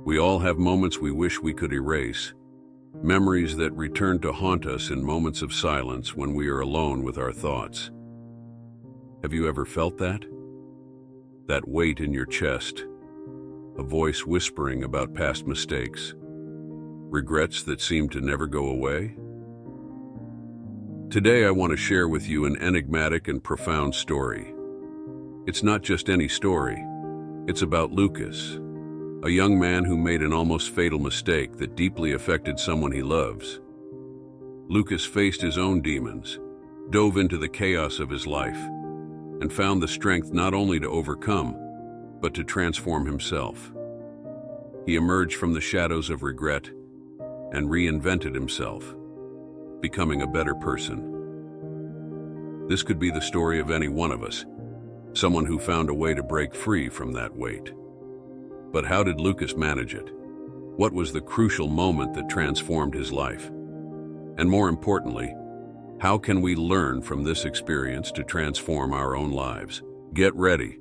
We all have moments we wish we could erase, memories that return to haunt us in moments of silence when we are alone with our thoughts. Have you ever felt that? That weight in your chest, a voice whispering about past mistakes, regrets that seem to never go away? Today I want to share with you an enigmatic and profound story. It's not just any story. It's about Lucas, a young man who made an almost fatal mistake that deeply affected someone he loves. Lucas faced his own demons, dove into the chaos of his life, and found the strength not only to overcome, but to transform himself. He emerged from the shadows of regret and reinvented himself, becoming a better person. This could be the story of any one of us, someone who found a way to break free from that weight. But how did Lucas manage it? What was the crucial moment that transformed his life? And more importantly, how can we learn from this experience to transform our own lives? Get ready,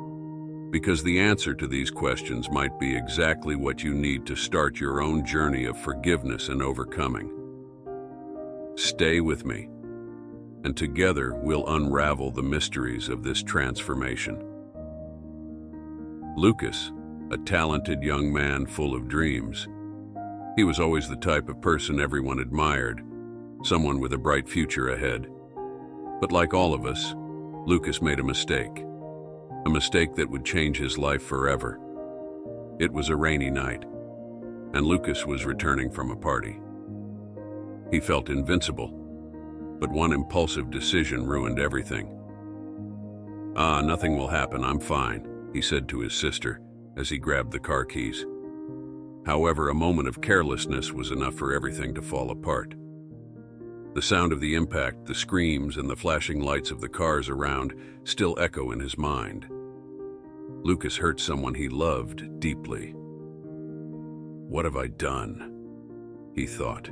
because the answer to these questions might be exactly what you need to start your own journey of forgiveness and overcoming. Stay with me, and together we'll unravel the mysteries of this transformation. Lucas, a talented young man full of dreams. He was always the type of person everyone admired, someone with a bright future ahead. But like all of us, Lucas made a mistake that would change his life forever. It was a rainy night, and Lucas was returning from a party. He felt invincible, but one impulsive decision ruined everything. Nothing will happen, I'm fine," he said to his sister as he grabbed the car keys. However, a moment of carelessness was enough for everything to fall apart. The sound of the impact, the screams, and the flashing lights of the cars around still echo in his mind. Lucas hurt someone he loved deeply. "What have I done?" he thought,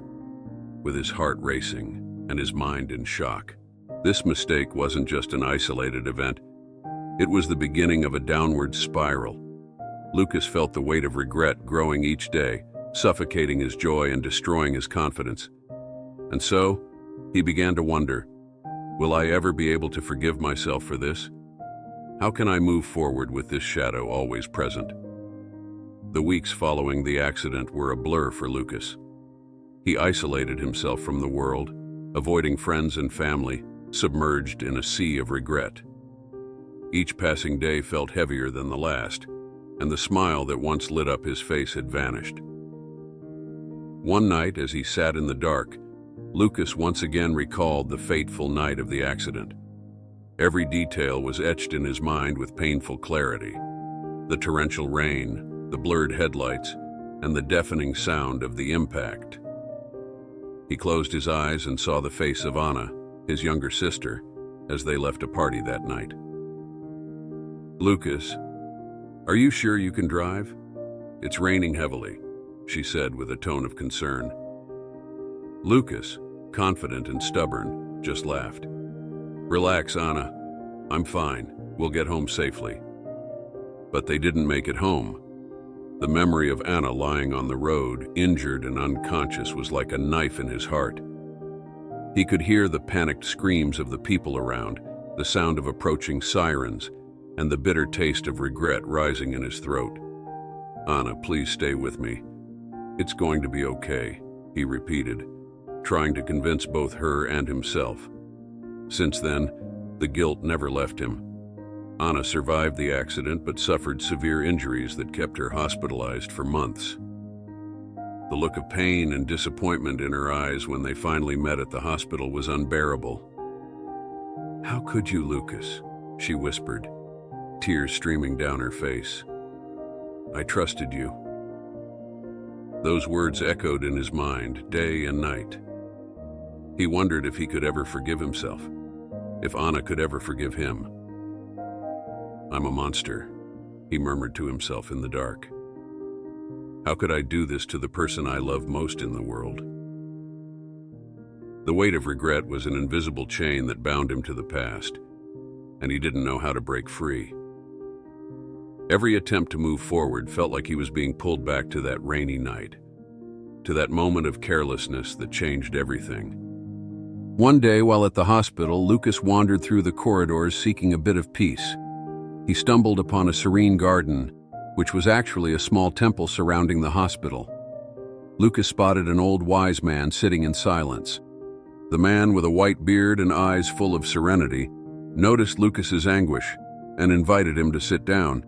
with his heart racing and his mind in shock. This mistake wasn't just an isolated event. It was the beginning of a downward spiral. Lucas felt the weight of regret growing each day, suffocating his joy and destroying his confidence. And so, he began to wonder, will I ever be able to forgive myself for this? How can I move forward with this shadow always present? The weeks following the accident were a blur for Lucas. He isolated himself from the world, avoiding friends and family, submerged in a sea of regret. Each passing day felt heavier than the last, and the smile that once lit up his face had vanished. One night, as he sat in the dark, Lucas once again recalled the fateful night of the accident. Every detail was etched in his mind with painful clarity. The torrential rain, the blurred headlights, and the deafening sound of the impact. He closed his eyes and saw the face of Anna, his younger sister, as they left a party that night. "Lucas, are you sure you can drive? It's raining heavily," she said with a tone of concern. Lucas, confident and stubborn, just laughed. "Relax, Anna. I'm fine. We'll get home safely." But they didn't make it home. The memory of Anna lying on the road, injured and unconscious, was like a knife in his heart. He could hear the panicked screams of the people around, the sound of approaching sirens, and the bitter taste of regret rising in his throat. "Anna, please stay with me. It's going to be okay," he repeated, trying to convince both her and himself. Since then, the guilt never left him. Anna survived the accident but suffered severe injuries that kept her hospitalized for months. The look of pain and disappointment in her eyes when they finally met at the hospital was unbearable. "How could you, Lucas?" she whispered, tears streaming down her face. "I trusted you." Those words echoed in his mind day and night. He wondered if he could ever forgive himself, if Anna could ever forgive him. "I'm a monster," he murmured to himself in the dark. "How could I do this to the person I love most in the world?" The weight of regret was an invisible chain that bound him to the past, and he didn't know how to break free. Every attempt to move forward felt like he was being pulled back to that rainy night, to that moment of carelessness that changed everything. One day, while at the hospital, Lucas wandered through the corridors seeking a bit of peace. He stumbled upon a serene garden, which was actually a small temple surrounding the hospital. Lucas spotted an old wise man sitting in silence. The man, with a white beard and eyes full of serenity, noticed Lucas's anguish and invited him to sit down.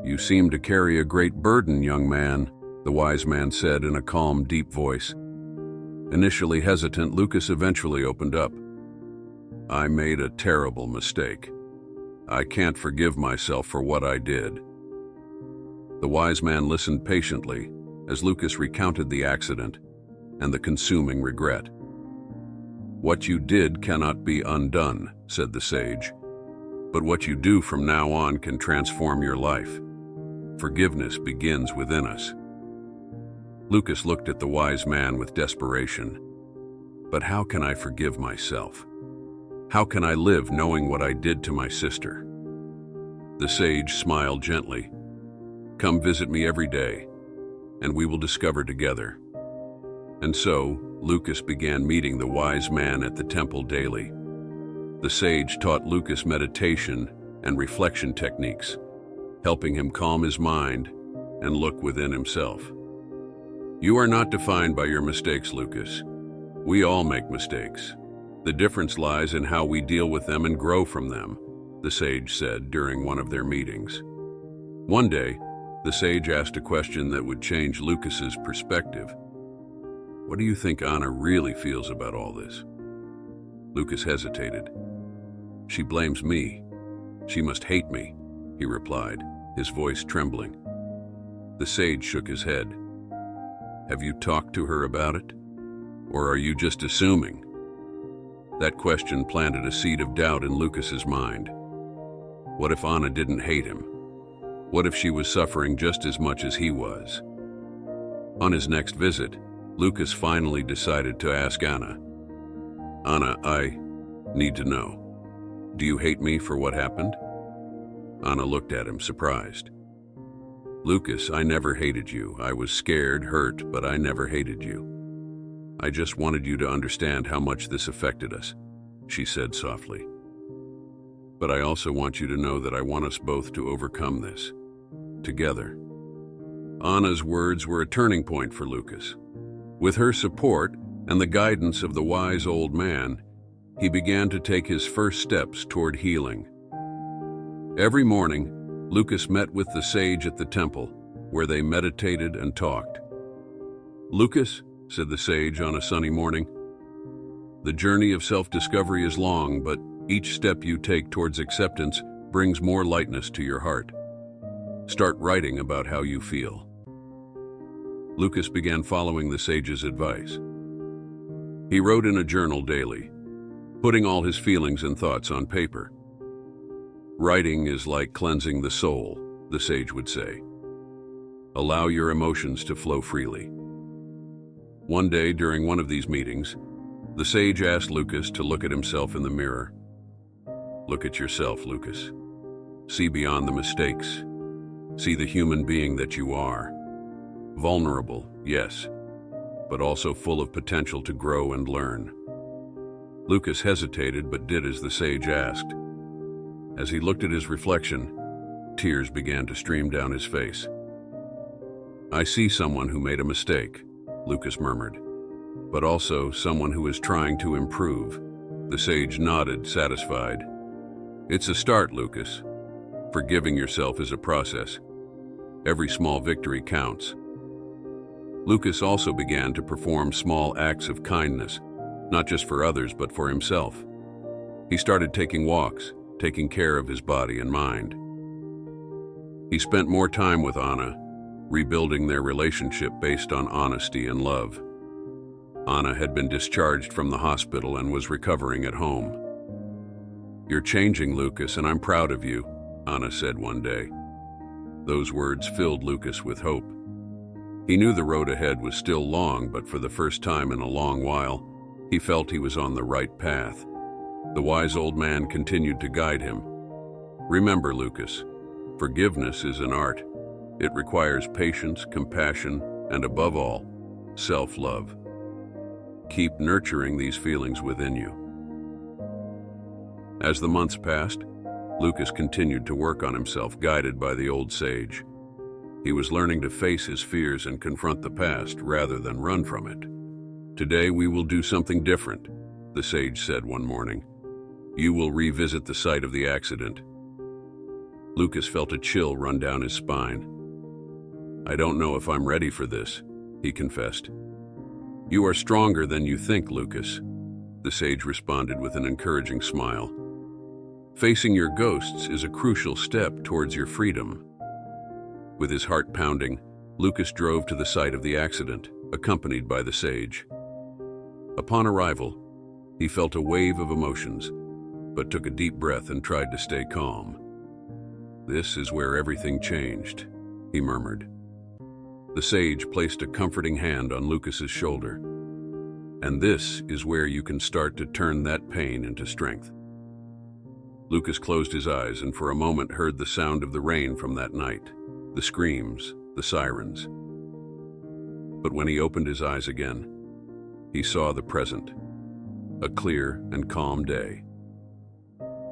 "You seem to carry a great burden, young man," the wise man said in a calm, deep voice. Initially hesitant, Lucas eventually opened up. "I made a terrible mistake. I can't forgive myself for what I did." The wise man listened patiently as Lucas recounted the accident and the consuming regret. "What you did cannot be undone," said the sage, "but what you do from now on can transform your life. Forgiveness begins within us." Lucas looked at the wise man with desperation. "But how can I forgive myself? How can I live knowing what I did to my sister?" The sage smiled gently. "Come visit me every day, and we will discover together." And so, Lucas began meeting the wise man at the temple daily. The sage taught Lucas meditation and reflection techniques, helping him calm his mind and look within himself. "You are not defined by your mistakes, Lucas. We all make mistakes. The difference lies in how we deal with them and grow from them," the sage said during one of their meetings. One day, the sage asked a question that would change Lucas's perspective. "What do you think Anna really feels about all this?" Lucas hesitated. "She blames me. She must hate me," he replied, his voice trembling. The sage shook his head. "Have you talked to her about it? Or are you just assuming?" That question planted a seed of doubt in Lucas's mind. What if Anna didn't hate him? What if she was suffering just as much as he was? On his next visit, Lucas finally decided to ask Anna. "Anna, I need to know. Do you hate me for what happened?" Anna looked at him, surprised. "Lucas, I never hated you. I was scared, hurt, but I never hated you. I just wanted you to understand how much this affected us," she said softly. "But I also want you to know that I want us both to overcome this, together." Anna's words were a turning point for Lucas. With her support and the guidance of the wise old man, he began to take his first steps toward healing. Every morning, Lucas met with the sage at the temple, where they meditated and talked. "Lucas," said the sage on a sunny morning, "the journey of self-discovery is long, but each step you take towards acceptance brings more lightness to your heart. Start writing about how you feel." Lucas began following the sage's advice. He wrote in a journal daily, putting all his feelings and thoughts on paper. "Writing is like cleansing the soul," the sage would say. "Allow your emotions to flow freely." One day during one of these meetings, the sage asked Lucas to look at himself in the mirror. "Look at yourself, Lucas. See beyond the mistakes. See the human being that you are. Vulnerable, yes, but also full of potential to grow and learn." Lucas hesitated but did as the sage asked. As he looked at his reflection, tears began to stream down his face. "I see someone who made a mistake," Lucas murmured, "but also someone who is trying to improve." The sage nodded, satisfied. "It's a start, Lucas. Forgiving yourself is a process. Every small victory counts." Lucas also began to perform small acts of kindness, not just for others, but for himself. He started taking walks, taking care of his body and mind. He spent more time with Anna, rebuilding their relationship based on honesty and love. Anna had been discharged from the hospital and was recovering at home. "You're changing, Lucas, and I'm proud of you," Anna said one day. Those words filled Lucas with hope. He knew the road ahead was still long, but for the first time in a long while, he felt he was on the right path. The wise old man continued to guide him. "Remember, Lucas, Forgiveness is an art. It requires patience, compassion, and above all, self-love. Keep nurturing these feelings within you. As the months passed, Lucas continued to work on himself, guided by the old sage. He was learning to face his fears and confront the past rather than run from it. "Today we will do something different," the sage said one morning. "You will revisit the site of the accident." Lucas felt a chill run down his spine. "I don't know if I'm ready for this," he confessed. "You are stronger than you think, Lucas," the sage responded with an encouraging smile. "Facing your ghosts is a crucial step towards your freedom." With his heart pounding, Lucas drove to the site of the accident, accompanied by the sage. Upon arrival, he felt a wave of emotions, but took a deep breath and tried to stay calm. "This is where everything changed," he murmured. The sage placed a comforting hand on Lucas's shoulder. "And this is where you can start to turn that pain into strength." Lucas closed his eyes and for a moment heard the sound of the rain from that night, the screams, the sirens. But when he opened his eyes again, he saw the present, a clear and calm day.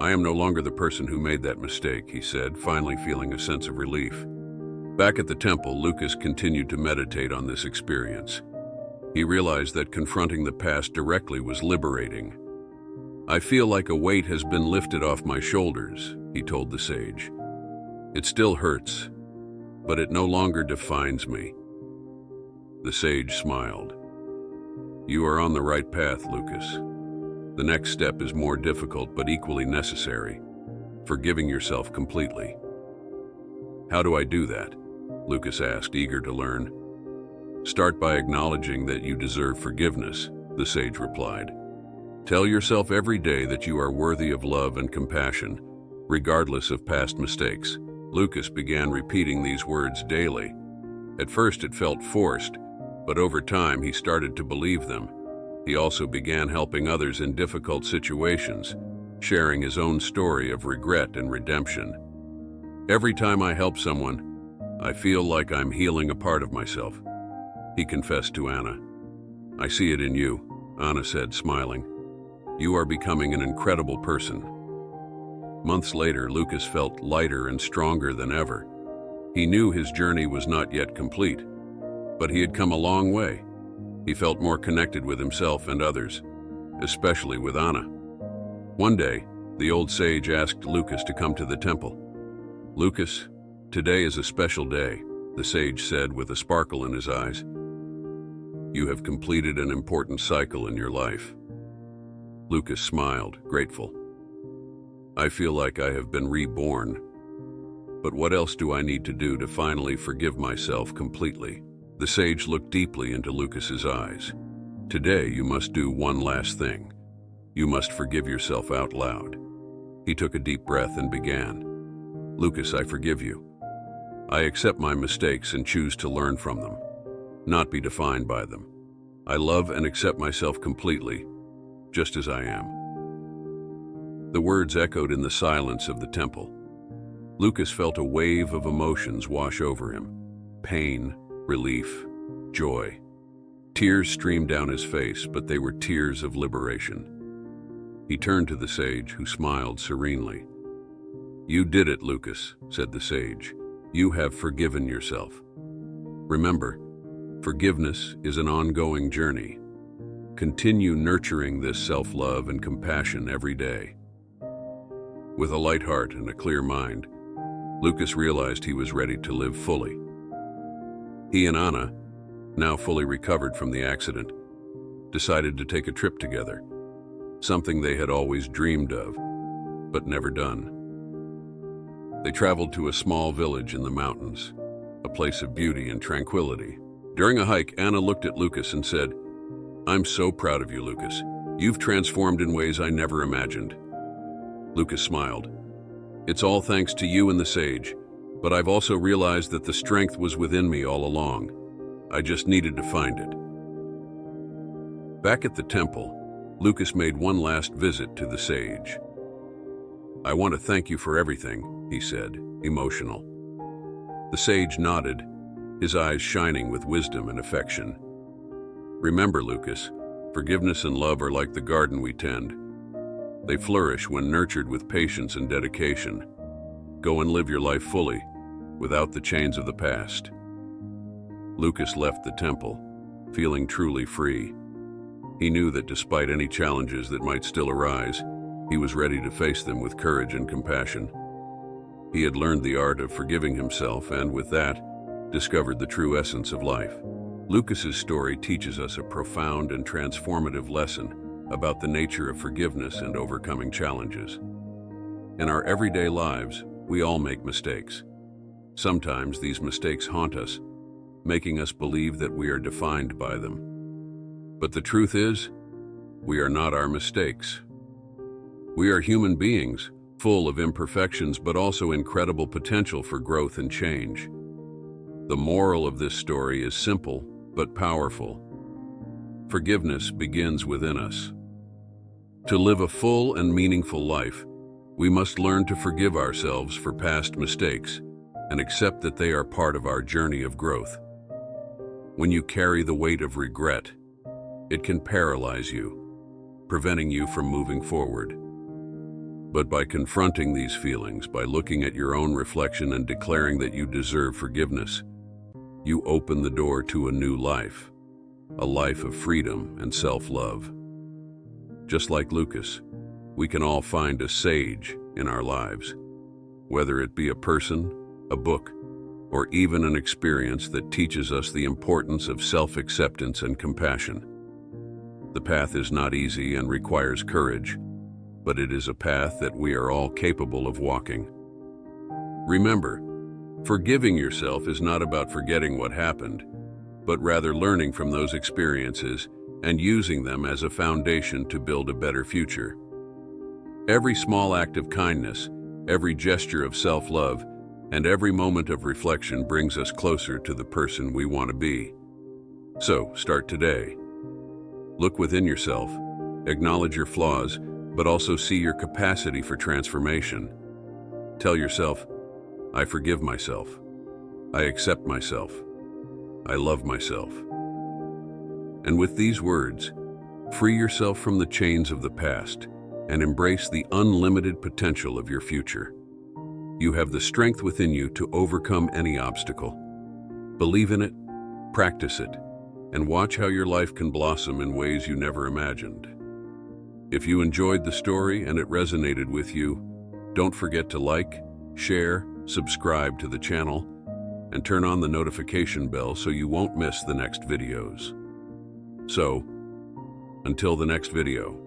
"I am no longer the person who made that mistake," he said, finally feeling a sense of relief. Back at the temple, Lucas continued to meditate on this experience. He realized that confronting the past directly was liberating. "I feel like a weight has been lifted off my shoulders," he told the sage. "It still hurts, but it no longer defines me." The sage smiled. "You are on the right path, Lucas. The next step is more difficult but equally necessary, forgiving yourself completely." "How do I do that?" Lucas asked, eager to learn. "Start by acknowledging that you deserve forgiveness," the sage replied. "Tell yourself every day that you are worthy of love and compassion, regardless of past mistakes." Lucas began repeating these words daily. At first it felt forced, but over time he started to believe them. He also began helping others in difficult situations, sharing his own story of regret and redemption. "Every time I help someone, I feel like I'm healing a part of myself," he confessed to Anna. "I see it in you," Anna said, smiling. "You are becoming an incredible person." Months later, Lucas felt lighter and stronger than ever. He knew his journey was not yet complete, but he had come a long way. He felt more connected with himself and others, especially with Anna. One day, the old sage asked Lucas to come to the temple. "Lucas, today is a special day," the sage said with a sparkle in his eyes. "You have completed an important cycle in your life." Lucas smiled, grateful. "I feel like I have been reborn. But what else do I need to do to finally forgive myself completely?" The sage looked deeply into Lucas's eyes. "Today you must do one last thing. You must forgive yourself out loud." He took a deep breath and began. "Lucas, I forgive you. I accept my mistakes and choose to learn from them, not be defined by them. I love and accept myself completely, just as I am." The words echoed in the silence of the temple. Lucas felt a wave of emotions wash over him. Pain, relief, joy. Tears streamed down his face, but they were tears of liberation. He turned to the sage, who smiled serenely. "You did it, Lucas," said the sage. "You have forgiven yourself. Remember, forgiveness is an ongoing journey. Continue nurturing this self-love and compassion every day." With a light heart and a clear mind, Lucas realized he was ready to live fully. He and Anna, now fully recovered from the accident, decided to take a trip together, something they had always dreamed of, but never done. They traveled to a small village in the mountains, a place of beauty and tranquility. During a hike, Anna looked at Lucas and said, "I'm so proud of you, Lucas. You've transformed in ways I never imagined." Lucas smiled. "It's all thanks to you and the sage, but I've also realized that the strength was within me all along. I just needed to find it." Back at the temple, Lucas made one last visit to the sage. "I want to thank you for everything," he said, emotional. The sage nodded, his eyes shining with wisdom and affection. Remember, Lucas, forgiveness and love are like the garden we tend. They flourish when nurtured with patience and dedication. Go and live your life fully, without the chains of the past. Lucas left the temple, feeling truly free. He knew that despite any challenges that might still arise, he was ready to face them with courage and compassion. He had learned the art of forgiving himself and, with that, discovered the true essence of life. Lucas's story teaches us a profound and transformative lesson about the nature of forgiveness and overcoming challenges. In our everyday lives, we all make mistakes. Sometimes these mistakes haunt us, making us believe that we are defined by them. But the truth is, we are not our mistakes. We are human beings, full of imperfections but also incredible potential for growth and change. The moral of this story is simple but powerful. Forgiveness begins within us. To live a full and meaningful life, we must learn to forgive ourselves for past mistakes and accept that they are part of our journey of growth. When you carry the weight of regret, it can paralyze you, preventing you from moving forward. But by confronting these feelings, by looking at your own reflection and declaring that you deserve forgiveness, you open the door to a new life, a life of freedom and self-love. Just like Lucas, we can all find a sage in our lives, whether it be a person, a book, or even an experience that teaches us the importance of self-acceptance and compassion. The path is not easy and requires courage, but it is a path that we are all capable of walking. Remember, forgiving yourself is not about forgetting what happened, but rather learning from those experiences and using them as a foundation to build a better future. Every small act of kindness, every gesture of self-love, and every moment of reflection brings us closer to the person we want to be. So, start today. Look within yourself, acknowledge your flaws, but also see your capacity for transformation. Tell yourself, I forgive myself. I accept myself. I love myself. And with these words, free yourself from the chains of the past and embrace the unlimited potential of your future. You have the strength within you to overcome any obstacle. Believe in it, practice it, and watch how your life can blossom in ways you never imagined. If you enjoyed the story and it resonated with you, don't forget to like, share, subscribe to the channel, and turn on the notification bell so you won't miss the next videos. So, until the next video.